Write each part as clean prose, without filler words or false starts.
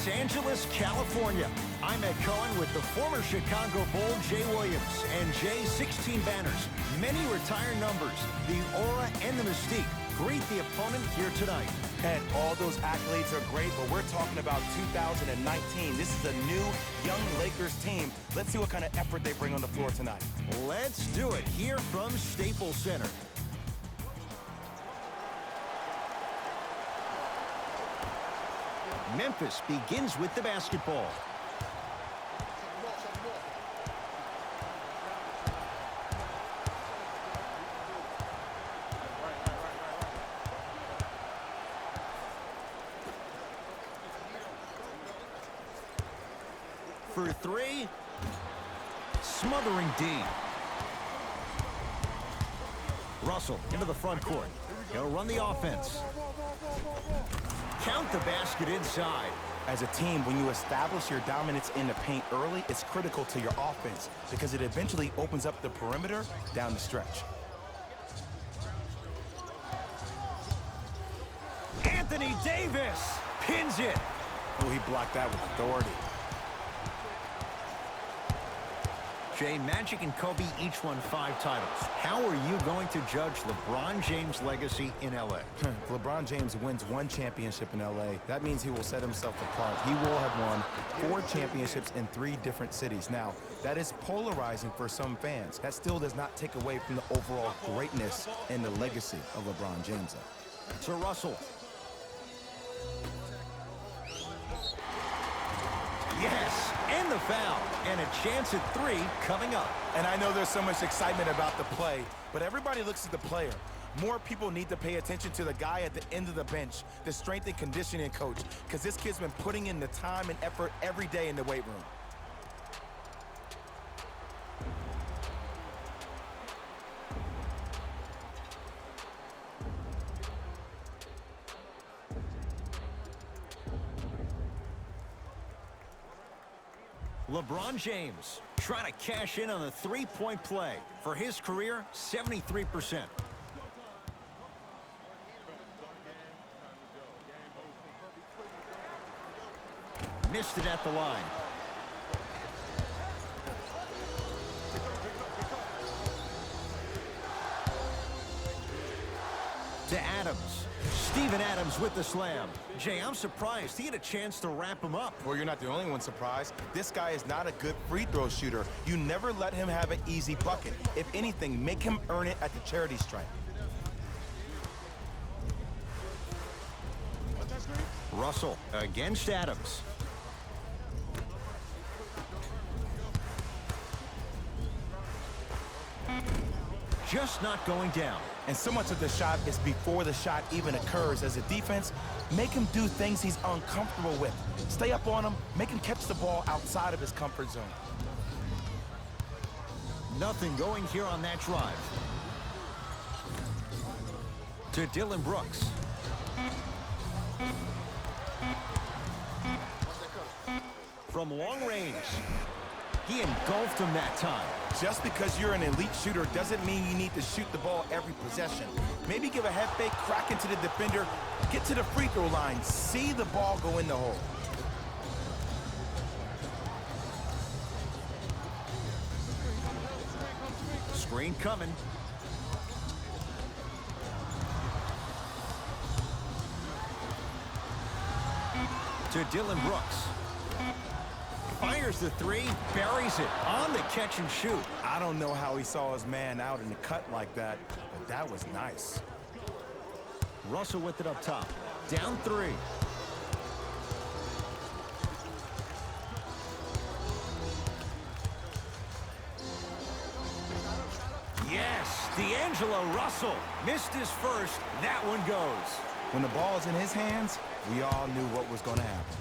Los Angeles, California. I'm Ed Cohen with the former Chicago Bull, Jay Williams, and Jay's 16 banners. Many retired numbers, the aura and the mystique. Greet the opponent here tonight. And all those accolades are great, but we're talking about 2019. This is a new, young Lakers team. Let's see what kind of effort they bring on the floor tonight. Let's do it here from Staples Center. Memphis begins with the basketball. For three, smothering D. Russell into the front court. He'll run the offense. Count the basket inside. As a team, when you establish your dominance in the paint early, it's critical to your offense because it eventually opens up the perimeter down the stretch. Anthony Davis pins it. Oh, he blocked that with authority. Jay, Magic and Kobe each won 5 titles. How are you going to judge LeBron James' legacy in L.A.? If LeBron James wins 1 championship in L.A., that means he will set himself apart. He will have won 4 championships in 3 different cities. Now, that is polarizing for some fans. That still does not take away from the overall greatness and the legacy of LeBron James. To Russell. Yes, and the foul, and a chance at 3 coming up. And I know there's so much excitement about the play, but everybody looks at the player. More people need to pay attention to the guy at the end of the bench, the strength and conditioning coach, because this kid's been putting in the time and effort every day in the weight room. LeBron James trying to cash in on the 3-point play. For his career, 73%. Missed it at the line. To Adams. Steven Adams with the slam. Jay, I'm surprised he had a chance to wrap him up. Well, you're not the only one surprised. This guy is not a good free throw shooter. You never let him have an easy bucket. If anything, make him earn it at the charity stripe. Russell against Adams. Just not going down. And so much of the shot is before the shot even occurs. As a defense, make him do things he's uncomfortable with. Stay up on him, make him catch the ball outside of his comfort zone. Nothing going here on that drive. To Dylan Brooks. From long range. He engulfed him that time. Just because you're an elite shooter doesn't mean you need to shoot the ball every possession. Maybe give a head fake, crack into the defender, get to the free throw line, see the ball go in the hole. Screen coming. To Dylan Brooks. Fires the 3, buries it on the catch and shoot. I don't know how he saw his man out in the cut like that, but that was nice. Russell with it up top. Down 3. Yes, D'Angelo Russell missed his first. That one goes. When the ball is in his hands, we all knew what was going to happen.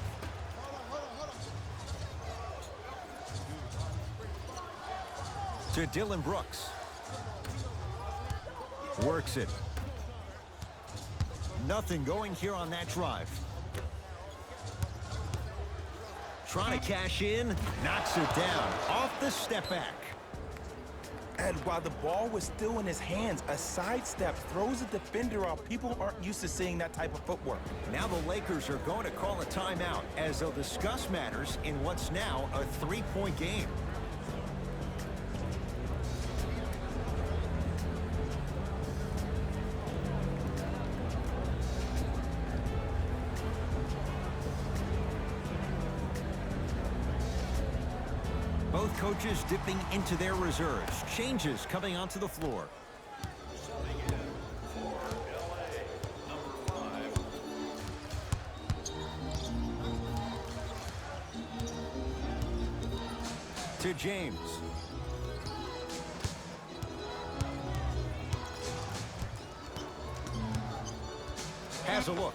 To Dylan Brooks. Works it. Nothing going here on that drive. Trying to cash in. Knocks it down. Off the step back. And while the ball was still in his hands, a sidestep throws a defender off. People aren't used to seeing that type of footwork. Now the Lakers are going to call a timeout as they'll discuss matters in what's now a three-point game. Both coaches dipping into their reserves. Changes coming onto the floor. To James. Has a look.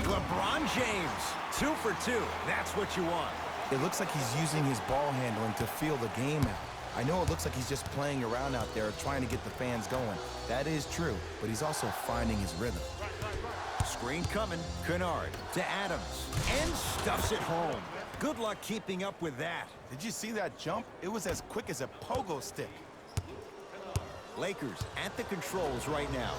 LeBron James, 2 for 2. That's what you want. It looks like he's using his ball handling to feel the game out. I know it looks like he's just playing around out there trying to get the fans going. That is true, but he's also finding his rhythm. Screen coming. Kennard to Adams. And stuffs it home. Good luck keeping up with that. Did you see that jump? It was as quick as a pogo stick. Lakers at the controls right now.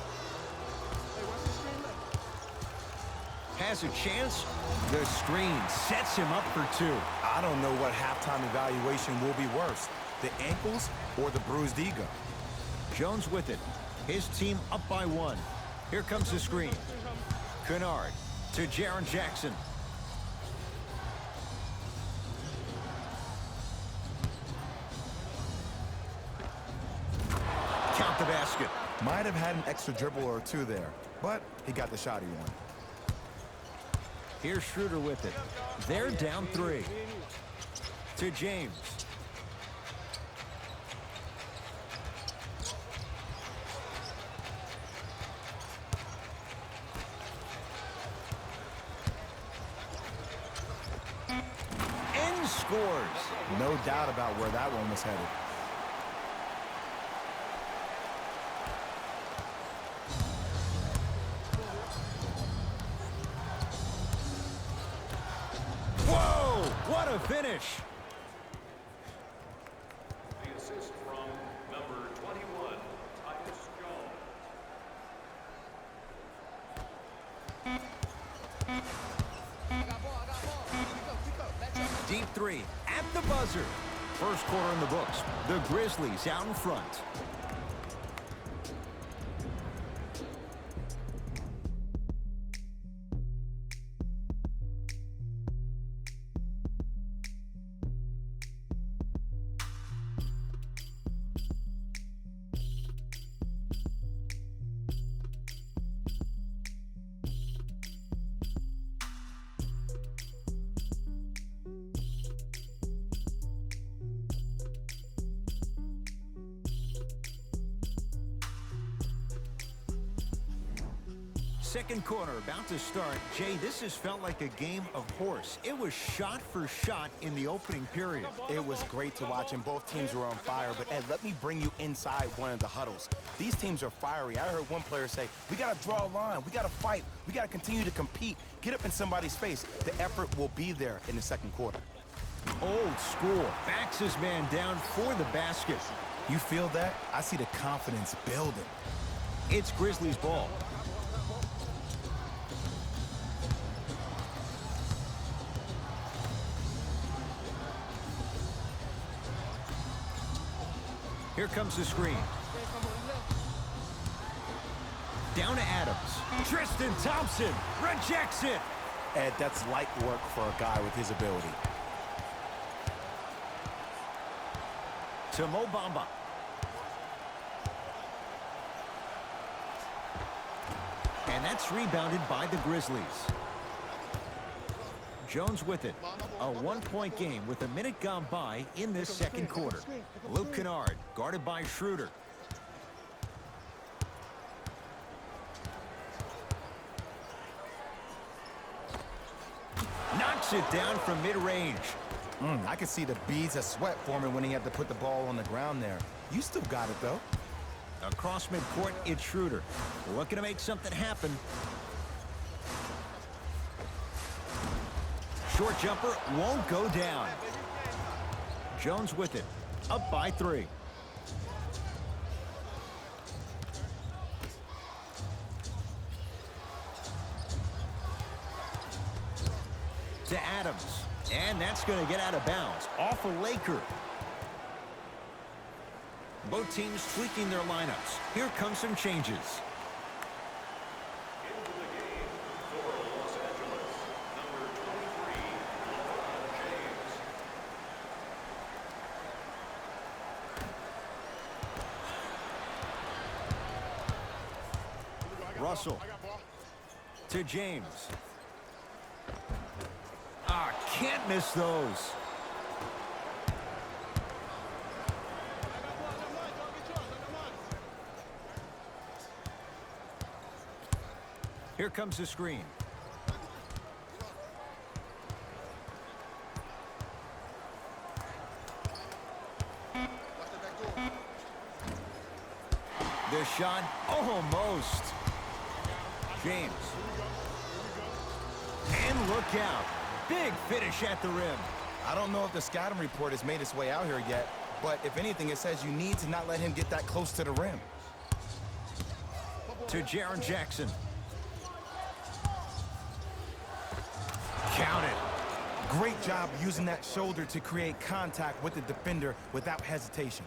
Has a chance. The screen sets him up for 2. I don't know what halftime evaluation will be worse, the ankles or the bruised ego. Jones with it. His team up by 1. Here comes the screen. Kennard to Jaren Jackson. Count the basket. Might have had an extra dribble or 2 there, but he got the shot he wanted. Here's Schroeder with it. They're down 3. To James. And scores. No doubt about where that one was headed. What a finish! The assist from number 21, Tyus Jones. Deep 3 at the buzzer. First quarter in the books. The Grizzlies out in front. Second quarter about to start. Jay, this has felt like a game of horse. It was shot for shot in the opening period. It was great to watch, and both teams were on fire. But, Ed, let me bring you inside one of the huddles. These teams are fiery. I heard one player say, we got to draw a line. We got to fight. We got to continue to compete. Get up in somebody's face. The effort will be there in the second quarter. Old school. Backs his man down for the basket. You feel that? I see the confidence building. It's Grizzlies ball. Here comes the screen. Down to Adams. Tristan Thompson rejects it. Ed, that's light work for a guy with his ability. To Mo Bamba. And that's rebounded by the Grizzlies. Jones with it. A one-point game with a minute gone by in this second quarter. Luke Kennard guarded by Schroeder. Knocks it down from mid-range. I could see the beads of sweat forming when he had to put the ball on the ground there. You still got it, though. Across midcourt, it's Schroeder. Looking to make something happen. Short jumper won't go down. Jones with it. Up by 3. to Adams. And that's going to get out of bounds. Off a Laker. Both teams tweaking their lineups. Here come some changes. Into the game for Los Angeles, number 23, LeBron James. Russell to James. Can't miss those. Here comes the screen. The shot, almost. James. And look out. Big finish at the rim. I don't know if the scouting report has made its way out here yet, but if anything, it says you need to not let him get that close to the rim. To Jaren Jackson. Count it. Great job using that shoulder to create contact with the defender without hesitation.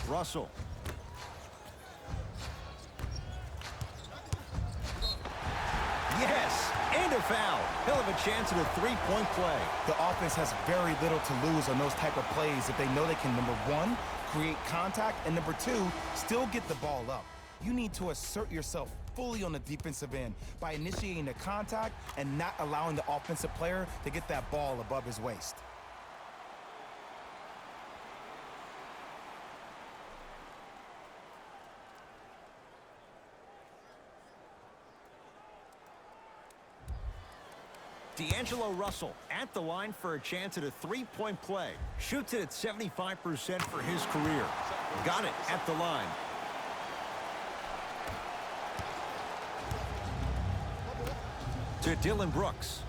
Russell. Yes, and a foul. He'll have a chance at a three-point play. The offense has very little to lose on those type of plays if they know they can, number one, create contact, and number two, still get the ball up. You need to assert yourself fully on the defensive end by initiating the contact and not allowing the offensive player to get that ball above his waist. D'Angelo Russell at the line for a chance at a three-point play. Shoots it at 75% for his career. Got it at the line. To Dylan Brooks.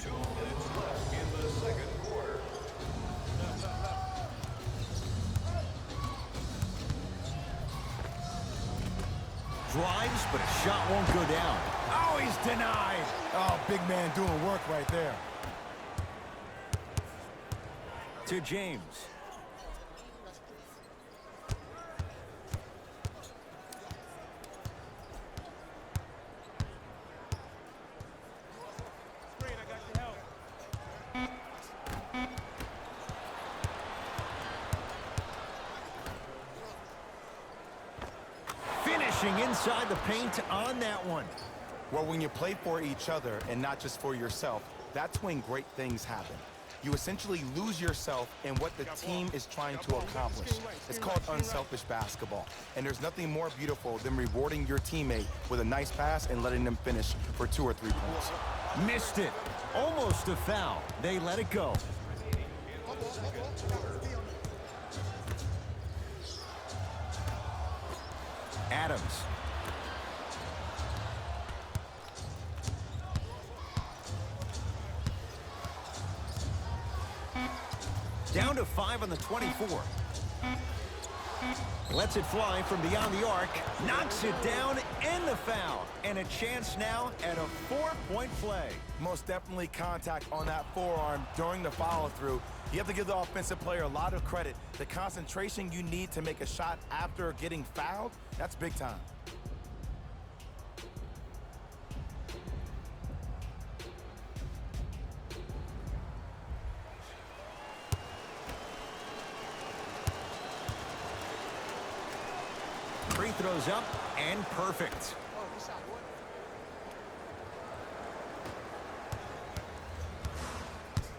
2 minutes left in the second quarter. Drives, but a shot won't go down. Oh, he's denied. Oh, big man doing work right there. To James. Inside the paint on that one. Well, when you play for each other and not just for yourself, that's when great things happen. You essentially lose yourself in what the team is trying to accomplish. It's called unselfish basketball. And there's nothing more beautiful than rewarding your teammate with a nice pass and letting them finish for 2 or 3 points. Missed it. Almost a foul. They let it go. Adams. Down to 5 on the 24. Lets it fly from beyond the arc. Knocks it down and the foul. And a chance now at a 4-point play. Most definitely contact on that forearm during the follow-through. You have to give the offensive player a lot of credit. The concentration you need to make a shot after getting fouled, that's big time. Free throws up and perfect.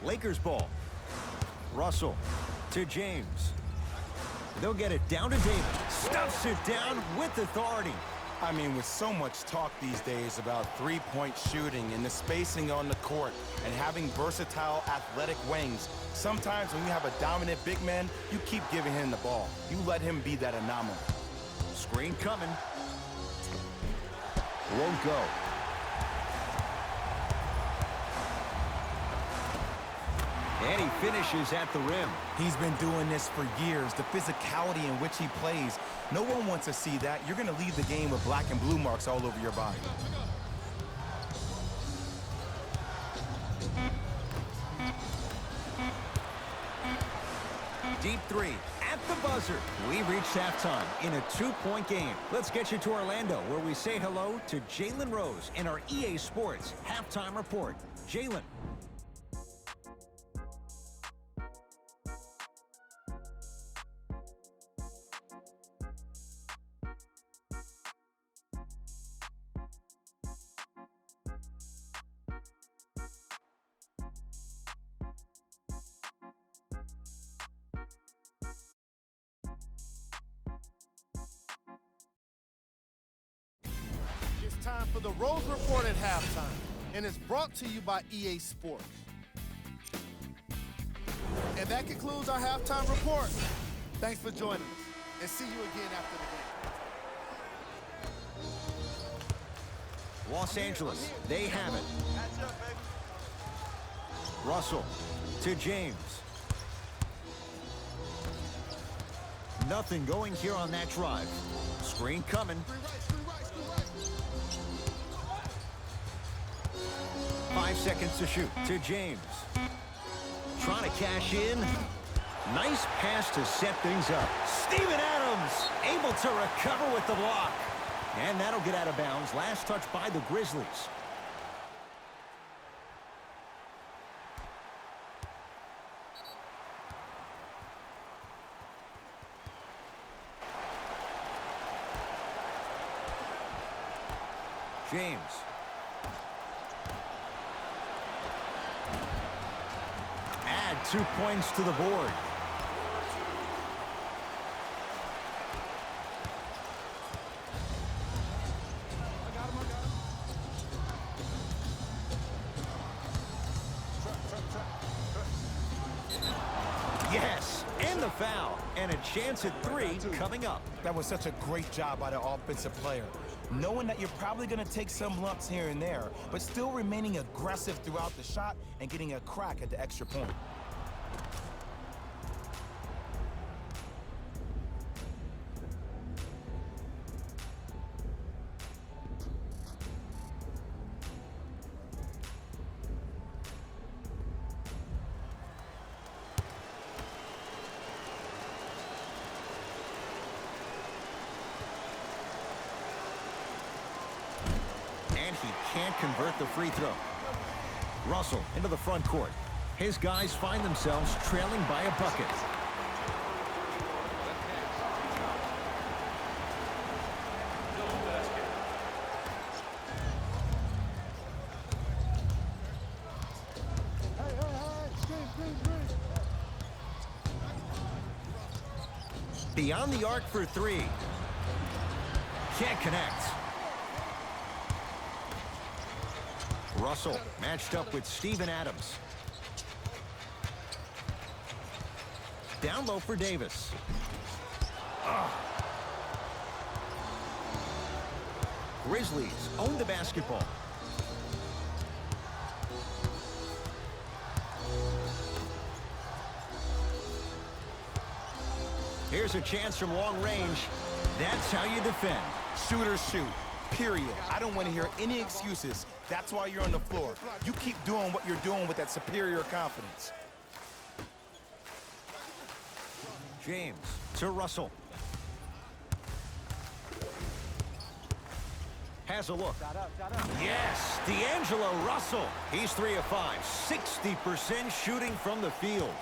Lakers ball. Russell to James. They'll get it down to Davis. Stuffs it down with authority. I mean, with so much talk these days about three-point shooting and the spacing on the court and having versatile athletic wings, sometimes when you have a dominant big man, you keep giving him the ball. You let him be that anomaly. Screen coming. Won't go. And he finishes at the rim. He's been doing this for years. The physicality in which he plays No one wants to see that. You're going to leave the game with black and blue marks all over your body. Deep three at the buzzer. We reached halftime in a 2-point game. Let's get you to Orlando, where we say hello to Jalen Rose in our EA Sports halftime report. Jalen. It's time for the Rose Report at halftime, and it's brought to you by EA Sports. And that concludes our halftime report. Thanks for joining us, and see you again after the game. Los Angeles, they have it. Russell to James. Nothing going here on that drive. Screen coming. 5 seconds to shoot to James. Trying to cash in. Nice pass to set things up. Steven Adams able to recover with the block. And that'll get out of bounds. Last touch by the Grizzlies. James. Add 2 points to the board. Yes, and the foul. And a chance at 3 coming up. That was such a great job by the offensive player. Knowing that you're probably going to take some lumps here and there, but still remaining aggressive throughout the shot and getting a crack at the extra point. And he can't convert the free throw. Russell into the front court. His guys find themselves trailing by a bucket. Beyond the arc for 3. Can't connect. Russell matched up with Steven Adams. Down low for Davis. Grizzlies own the basketball. Here's a chance from long range. That's how you defend. Shooters shoot, period. I don't want to hear any excuses. That's why you're on the floor. You keep doing what you're doing with that superior confidence. James to Russell. Has a look. Yes, D'Angelo Russell. He's 3 of 5, 60% shooting from the field.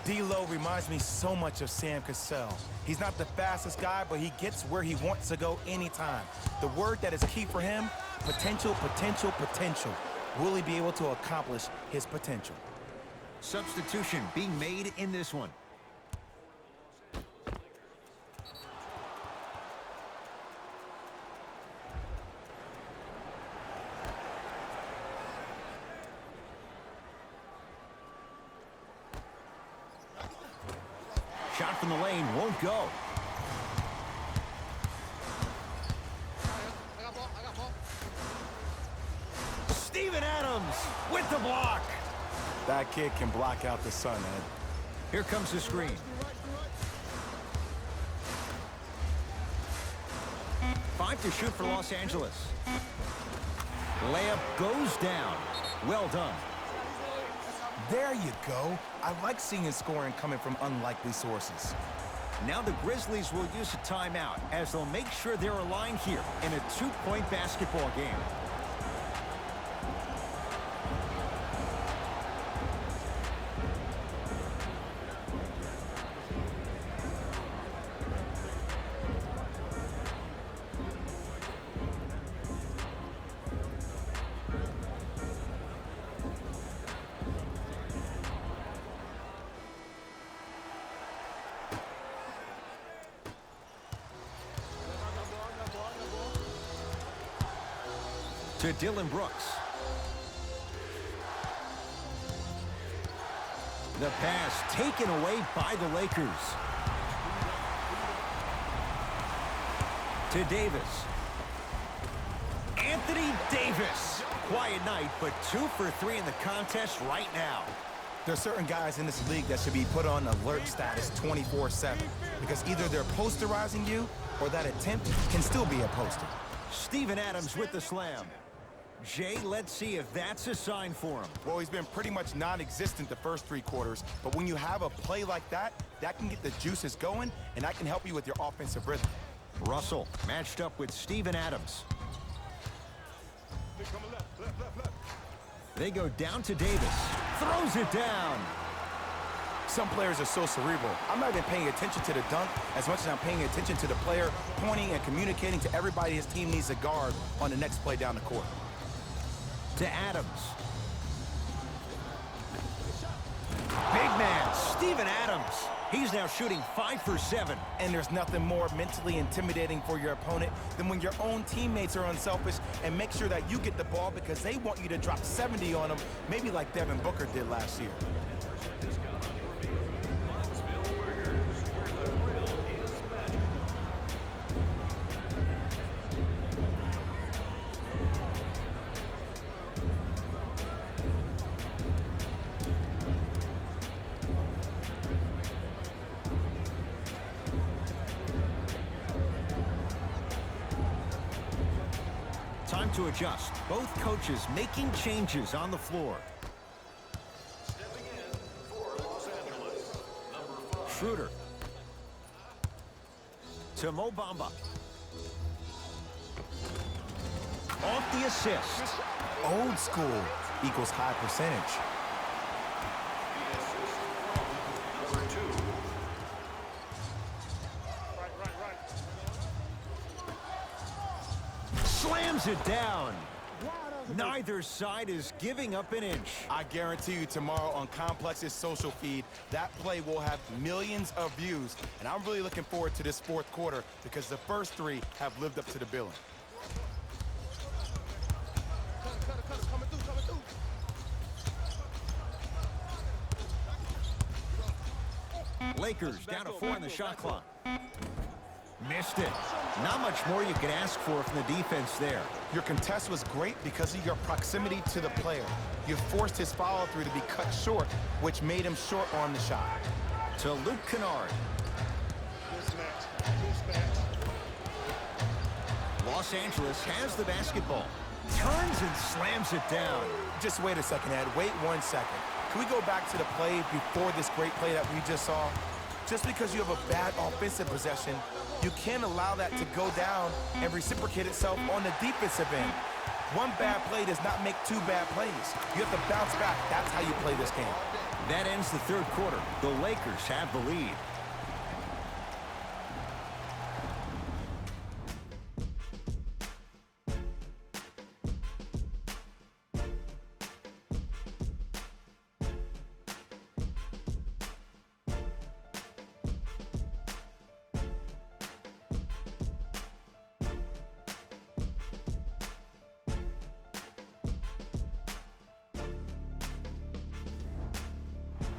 D'Lo reminds me so much of Sam Cassell. He's not the fastest guy, but he gets where he wants to go anytime. The word that is key for him, potential, potential, potential. Will he be able to accomplish his potential? Substitution being made in this one. Shot from the lane won't go. Steven Adams with the block. That kid can block out the sun, Ed. Here comes the screen. 5 to shoot for Los Angeles. Layup goes down. Well done. There you go. I like seeing scoring coming from unlikely sources. Now the Grizzlies will use a timeout as they'll make sure they're aligned here in a 2-point basketball game. To Dylan Brooks. The pass taken away by the Lakers. To Davis. Anthony Davis. Quiet night, but 2 for 3 in the contest right now. There's certain guys in this league that should be put on alert status 24/7 because either they're posterizing you or that attempt can still be a poster. Steven Adams with the slam. Jay, let's see if that's a sign for him. Well, he's been pretty much non-existent the first 3 quarters, but when you have a play like that, that can get the juices going, and that can help you with your offensive rhythm. Russell matched up with Steven Adams. They go down to Davis. Throws it down. Some players are so cerebral. I'm not even paying attention to the dunk as much as I'm paying attention to the player pointing and communicating to everybody his team needs a guard on the next play down the court. To Adams. Big man, Steven Adams. He's now shooting 5 for 7. And there's nothing more mentally intimidating for your opponent than when your own teammates are unselfish and make sure that you get the ball because they want you to drop 70 on them, maybe like Devin Booker did last year. Time to adjust. Both coaches making changes on the floor. Stepping in for Los Angeles, number 5. Schroeder. To Mo Bamba. Off the assist. Old school equals high percentage. The assist from number 2. Slams it down. Neither side is giving up an inch. I guarantee you tomorrow on Complex's social feed, that play will have millions of views. And I'm really looking forward to this 4th quarter because the first 3 have lived up to the billing. Lakers down to 4 on the shot clock. Missed it. Not much more you can ask for from the defense there. Your contest was great because of your proximity to the player. You forced his follow-through to be cut short, which made him short on the shot. To Luke Kennard. Los Angeles has the basketball. Turns and slams it down. Just wait a second, Ed. Wait 1 second. Can we go back to the play before this great play that we just saw? Just because you have a bad offensive possession, you can't allow that to go down and reciprocate itself on the defensive end. One bad play does not make 2 bad plays. You have to bounce back. That's how you play this game. That ends the 3rd quarter. The Lakers have the lead.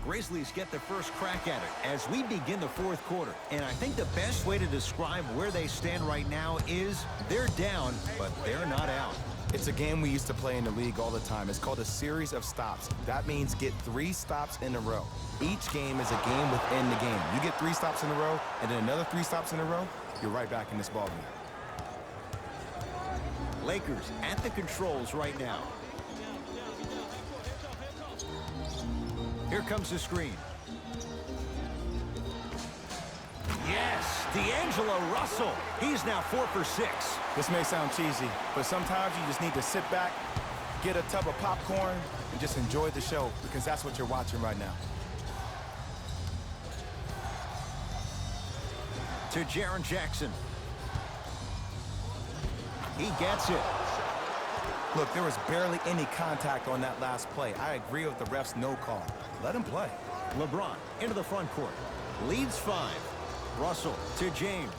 Grizzlies get the first crack at it as we begin the 4th quarter. And I think the best way to describe where they stand right now is they're down, but they're not out. It's a game we used to play in the league all the time. It's called a series of stops. That means get 3 stops in a row. Each game is a game within the game. You get 3 stops in a row, and then another 3 stops in a row, you're right back in this ballgame. Lakers at the controls right now. Here comes the screen. Yes, D'Angelo Russell. He's now 4 for 6. This may sound cheesy, but sometimes you just need to sit back, get a tub of popcorn, and just enjoy the show, because that's what you're watching right now. To Jaren Jackson. He gets it. Look, there was barely any contact on that last play. I agree with the ref's no call. Let him play. LeBron into the front court. Leads 5. Russell to James.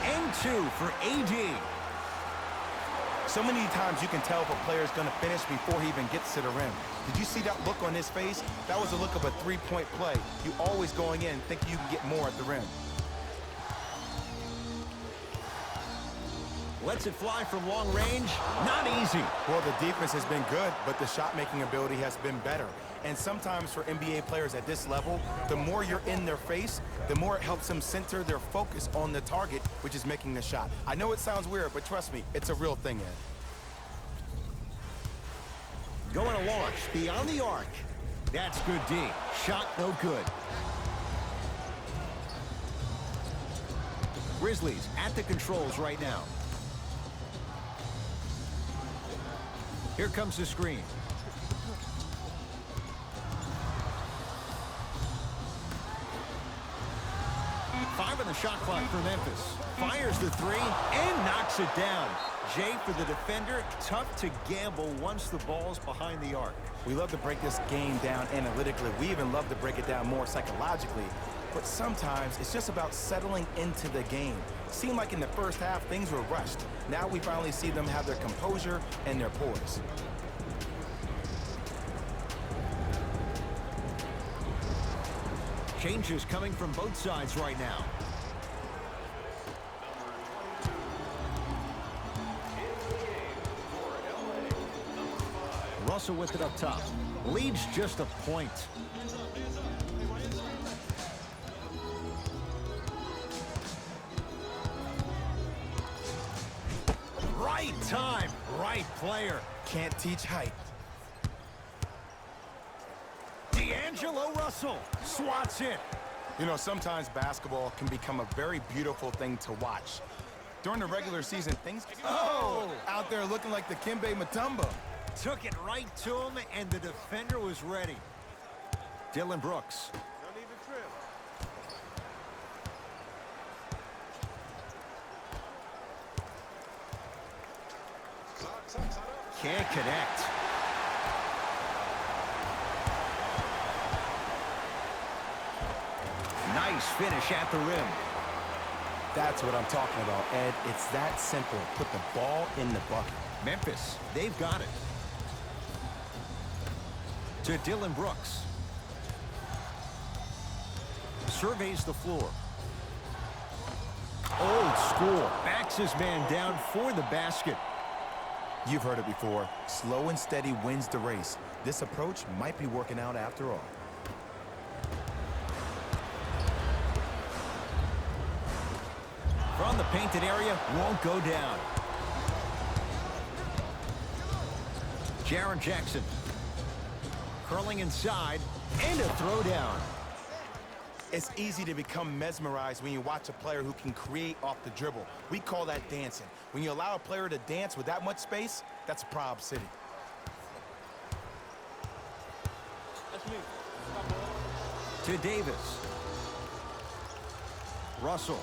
And 2 for AD. So many times you can tell if a player is going to finish before he even gets to the rim. Did you see that look on his face? That was the look of a three-point play. You always going in thinking you can get more at the rim. Lets it fly from long range. Not easy. Well, the defense has been good, but the shot-making ability has been better. And sometimes for NBA players at this level, the more you're in their face, the more it helps them center their focus on the target, which is making the shot. I know it sounds weird, but trust me, it's a real thing, Ed. Going to launch beyond the arc. That's good D. Shot no good. Grizzlies at the controls right now. Here comes the screen. Five on the shot clock for Memphis. Fires the 3 and knocks it down. Jay, for the defender, tough to gamble once the ball's behind the arc. We love to break this game down analytically. We even love to break it down more psychologically. But sometimes it's just about settling into the game. Seemed like in the first half, things were rushed. Now we finally see them have their composure and their poise. Changes coming from both sides right now. Russell with it up top. Leads just a point. Right time, right player. Can't teach height. D'Angelo Russell swats it. You know, sometimes basketball can become a very beautiful thing to watch. During the regular season, things out there looking like the Kimbe Mutombo. Took it right to him, and the defender was ready. Dylan Brooks. Can't connect. Nice finish at the rim. That's what I'm talking about, Ed. It's that simple. Put the ball in the bucket. Memphis, they've got it. To Dylan Brooks. Surveys the floor. Old school. Backs his man down for the basket. You've heard it before. Slow and steady wins the race. This approach might be working out after all. From the painted area, won't go down. Jaren Jackson. Curling inside, and a throwdown. It's easy to become mesmerized when you watch a player who can create off the dribble. We call that dancing. When you allow a player to dance with that much space, that's Prob City. To Davis. Russell.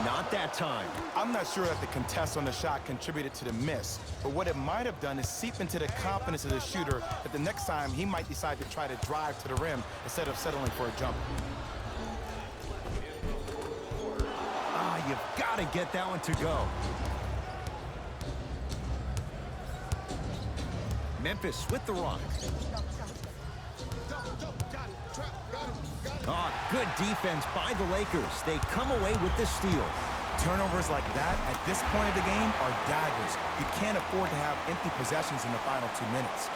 Not that time. I'm not sure that the contest on the shot contributed to the miss, but what it might have done is seep into the confidence of the shooter that the next time he might decide to try to drive to the rim instead of settling for a jumper. You've got to get that one to go. Memphis with the rock. Good defense by the Lakers. They come away with the steal. Turnovers like that at this point of the game are daggers. You can't afford to have empty possessions in the final 2 minutes.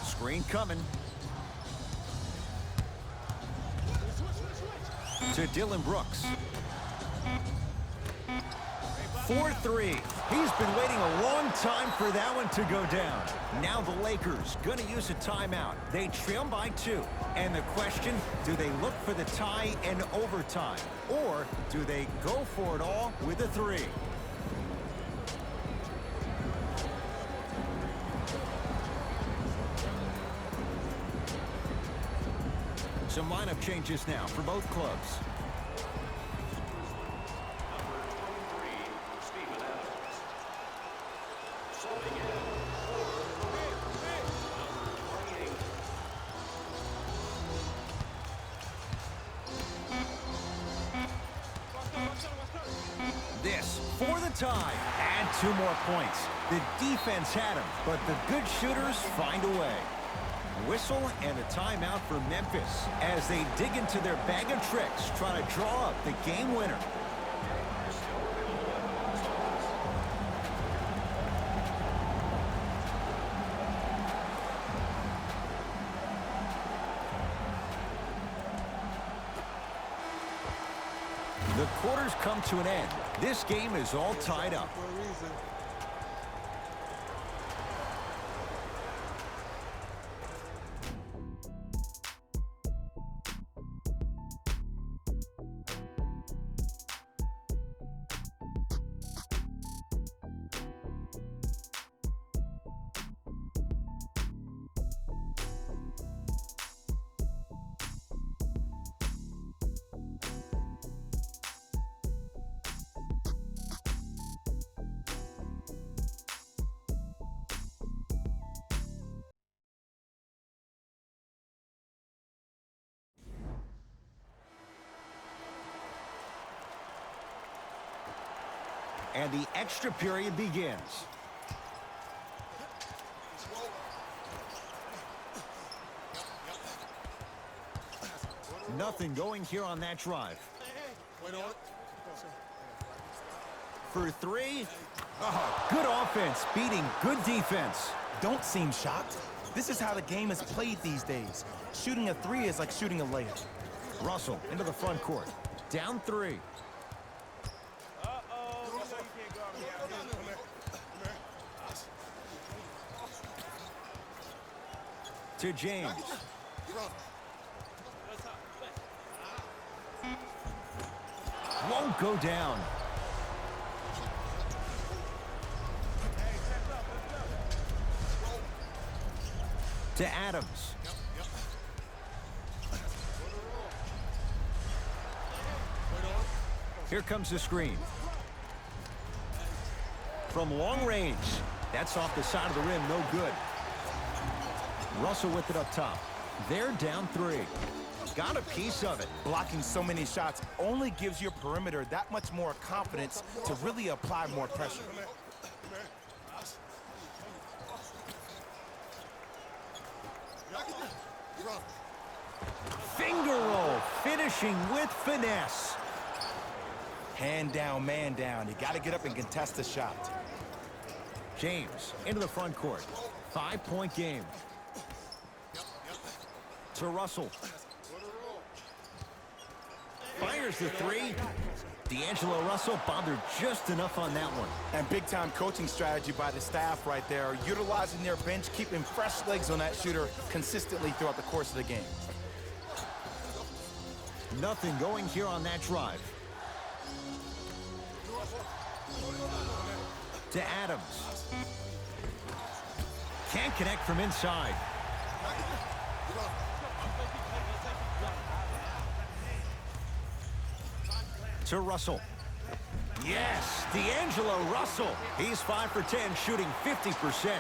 Screen coming. To Dylan Brooks. 4-3. He's been waiting a long time for that one to go down. Now the Lakers going to use a timeout. They trail by 2. And the question, do they look for the tie in overtime? Or do they go for it all with a 3? Some lineup changes now for both clubs. This for the tie. And 2 more points. The defense had him, but the good shooters find a way. Whistle and a timeout for Memphis as they dig into their bag of tricks, trying to draw up the game winner. The quarters come to an end. This game is all tied up. And the extra period begins. Nothing going here on that drive. For 3. Oh, good offense beating good defense. Don't seem shocked. This is how the game is played these days. Shooting a 3 is like shooting a layup. Russell into the front court. Down 3. To James. Won't go down. To Adams. Here comes the screen. From long range. That's off the side of the rim, no good. Russell with it up top. They're down 3. Got a piece of it. Blocking so many shots only gives your perimeter that much more confidence to really apply more pressure. Finger roll, finishing with finesse. Hand down, man down. You got to get up and contest the shot. James into the front court. 5-point game. To Russell. Fires the 3. D'Angelo Russell bothered just enough on that one. And big-time coaching strategy by the staff right there, utilizing their bench, keeping fresh legs on that shooter consistently throughout the course of the game. Nothing going here on that drive. To Adams. Can't connect from inside. To Russell. Yes, D'Angelo Russell. He's 5 for 10, shooting 50%.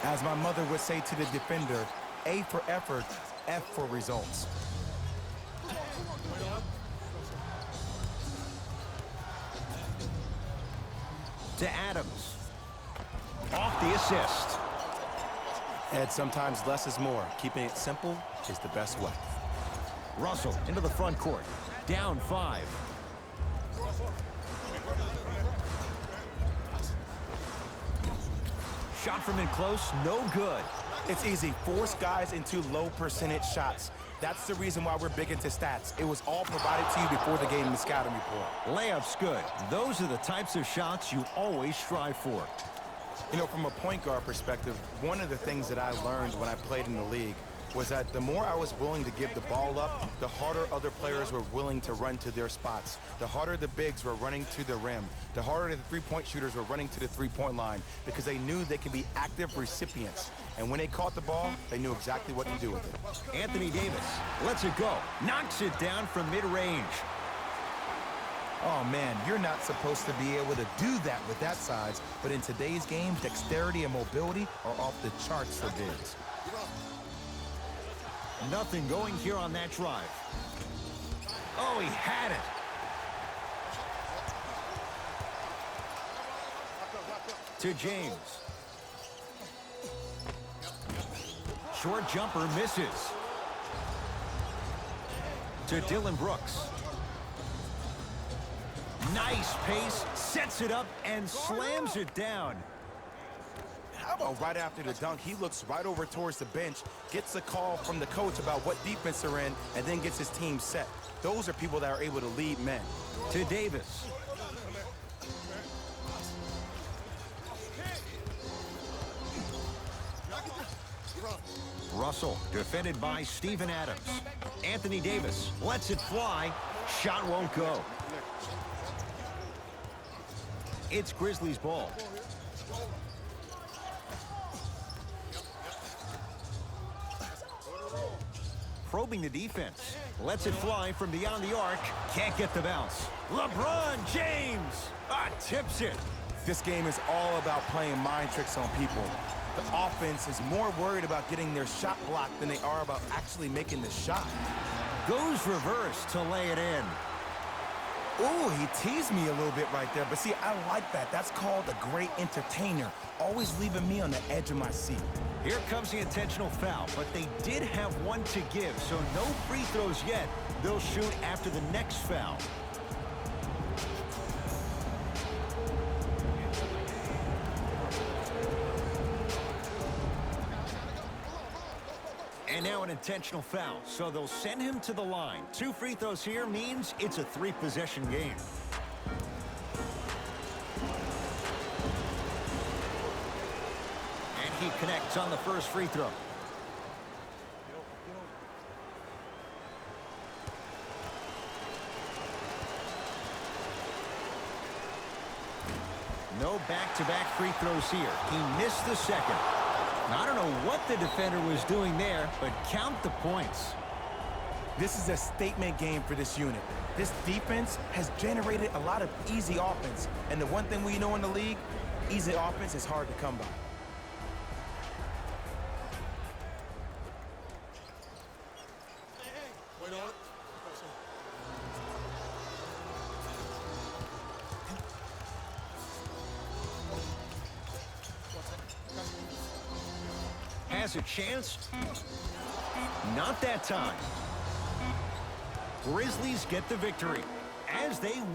As my mother would say to the defender, A for effort, F for results. To Adams. Off the assist. Ed, sometimes less is more. Keeping it simple is the best way. Russell into the front court. Down 5. Shot from in close, no good. It's easy. Force guys into low percentage shots. That's the reason why we're big into stats. It was all provided to you before the game in the scouting report. Layup's good. Those are the types of shots you always strive for. You know, from a point guard perspective, one of the things that I learned when I played in the league was that the more I was willing to give the ball up, the harder other players were willing to run to their spots. The harder the bigs were running to the rim. The harder the three-point shooters were running to the three-point line because they knew they could be active recipients. And when they caught the ball, they knew exactly what to do with it. Anthony Davis lets it go. Knocks it down from mid-range. Oh, man, you're not supposed to be able to do that with that size, but in today's game, dexterity and mobility are off the charts for bigs. Nothing going here on that drive. Oh, he had it. To James. Short jumper misses. To Dylan Brooks. Nice pace, sets it up and slams it down. How about right after the dunk, he looks right over towards the bench, gets a call from the coach about what defense they're in, and then gets his team set. Those are people that are able to lead men. To Davis. Russell, defended by Steven Adams. Anthony Davis lets it fly. Shot won't go. It's Grizzlies ball. Probing the defense. Lets it fly from beyond the arc. Can't get the bounce. LeBron James tips it. This game is all about playing mind tricks on people. The offense is more worried about getting their shot blocked than they are about actually making the shot. Goes reverse to lay it in. Ooh, he teased me a little bit right there, but see, I like that. That's called a great entertainer, always leaving me on the edge of my seat. Here comes the intentional foul, but they did have one to give, so no free throws yet. They'll shoot after the next foul. And now an intentional foul, so they'll send him to the line. 2 free throws here means it's a 3-possession game. And he connects on the first free throw. No back-to-back free throws here. He missed the second. I don't know what the defender was doing there, but count the points. This is a statement game for this unit. This defense has generated a lot of easy offense. And the one thing we know in the league, easy offense is hard to come by. Has a chance? Not that time. Grizzlies get the victory as they